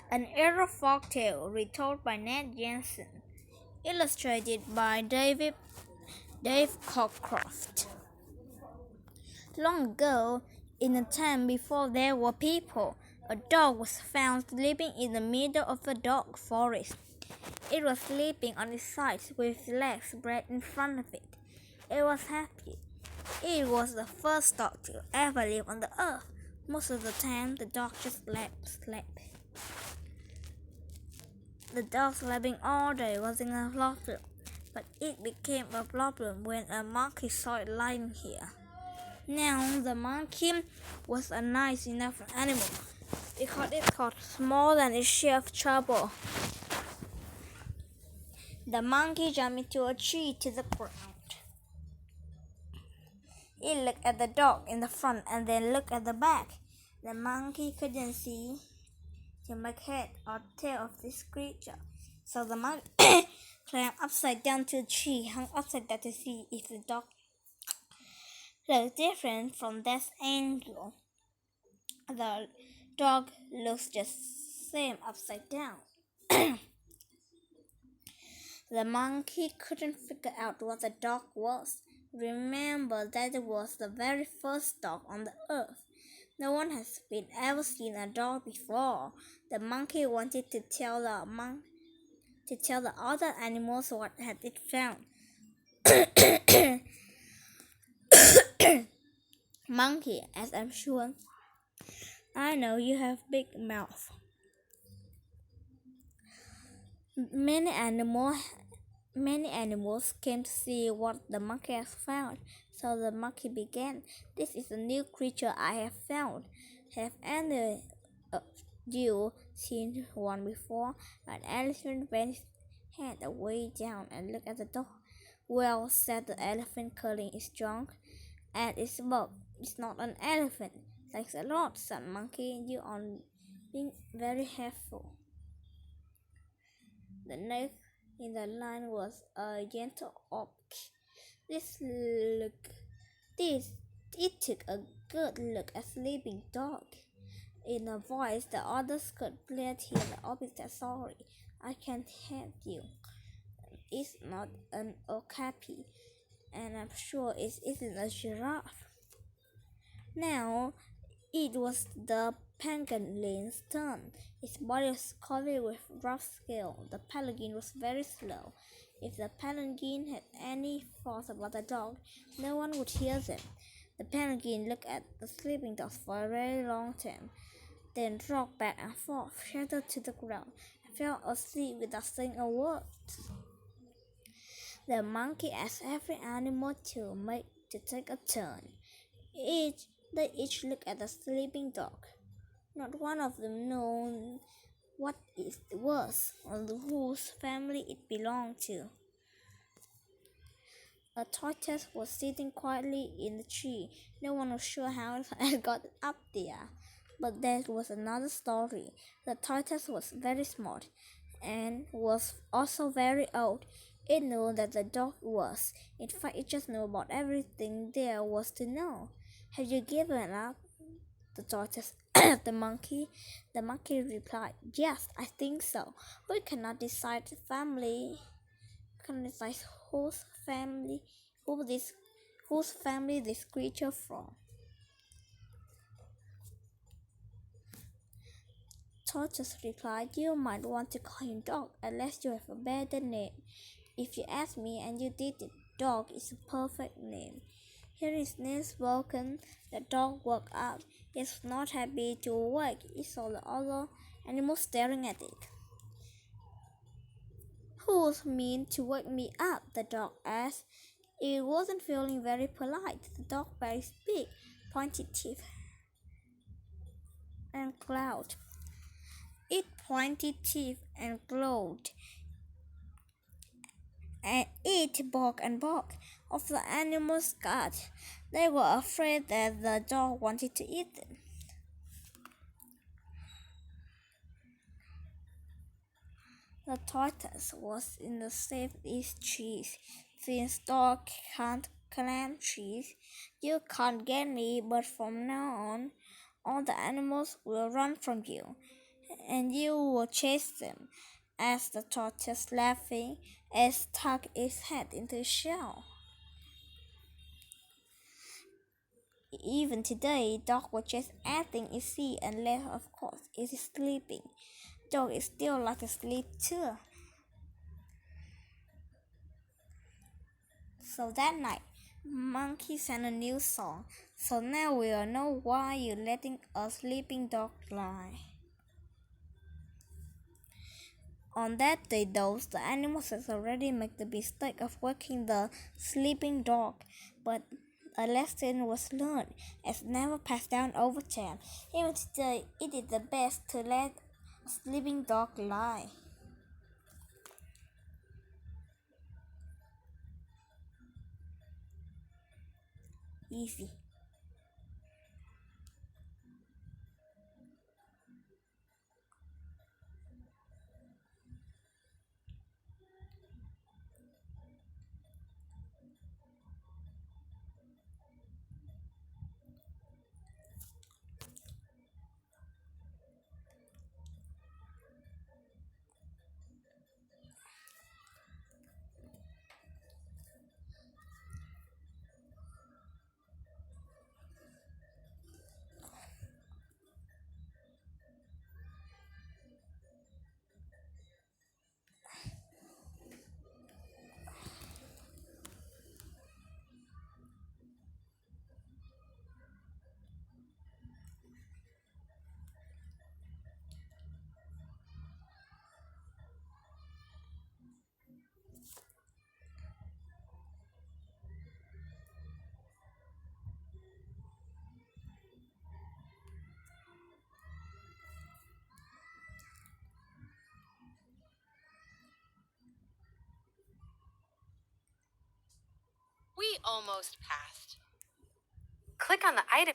An Era Folktale retold by Ned Jensen. Illustrated by Dave Cockcroft. Long ago, in a time before there were people, a dog was found sleeping in the middle of a dark forest. It was sleeping on its sides with its legs spread in front of it. It was happy. It was the first dog to ever live on the earth. Most of the time, the dog just slept. The dog sleeping all day wasn't a problem, but it became a problem when a monkey saw it lying here. Now, the monkey was a nice enough animal because it caused more than its share of trouble. The monkey jumped into a tree to the ground. It looked at the dog in the front and then looked at the back. The monkey couldn't see to make head or tail of this creature, so the monkey climbed upside down to the tree, hung upside down to see if the dog looked different from that angle. The dog looks just same upside down. The monkey couldn't figure out what the dog was. Remember that it was the very first dog on the earth. No one has ever seen a dog before. The monkey wanted to tell the other animals what had it found. Monkey, as I'm sure, I know you have big mouth. Many animals came to see what the monkey has found. So the monkey began, "This is a new creature I have found. Have any of you seen one before?" An elephant bent his head way down and looked at the dog. "Well," said the elephant, curling its trunk, and it spoke. "It's not an elephant." "Thanks a lot," said monkey. "You are being very helpful." The next in the line was a gentle oak. It took a good look at sleeping dog. In a voice the others could clearly hear, the oak said, "Sorry, I can't help you. It's not an okapi, and I'm sure it isn't a giraffe." Now it was the penguin's turn. Its body was covered with rough scales. The penguin was very slow. If the penguin had any thoughts about the dog, no one would hear them. The penguin looked at the sleeping dogs for a very long time, then rocked back and forth, shattered to the ground, and fell asleep without saying a word. The monkey asked every animal to take a turn. They each looked at the sleeping dog. Not one of them knew what it was or whose family it belonged to. A tortoise was sitting quietly in the tree. No one was sure how it had got up there. But there was another story. The tortoise was very smart and was also very old. It knew that the dog was. In fact, it just knew about everything there was to know. "Have you given up?" the tortoise asked the monkey. The monkey replied, "Yes, I think so. We cannot decide whose family this creature from." Tortoise replied, "You might want to call him dog, unless you have a better name. If you ask me and you did it, dog is a perfect name." Hearing his name spoken, the dog woke up. It was not happy to awake. It saw the other animals staring at it. "Who's mean to wake me up?" the dog asked. It wasn't feeling very polite. The dog bared its big, pointed teeth and glowed. And it barked and barked. Of the animals' guts, they were afraid that the dog wanted to eat them. The tortoise was in the safest trees. "Since dog can't climb trees, you can't get me, but from now on, all the animals will run from you." and you will chase them, asked the tortoise, laughing as tucked its head into its shell. Even today, dog will chase anything it sees unless, of course, it is sleeping. Dog is still like to sleep too. So that night, Monkey sang a new song. So now we all know why you're letting a sleeping dog lie. On that day, though, the animals had already made the mistake of waking the sleeping dog, but a lesson was learned, as never passed down over time. Even today, it is the best to let a sleeping dog lie. Easy. We almost passed. Click on the item.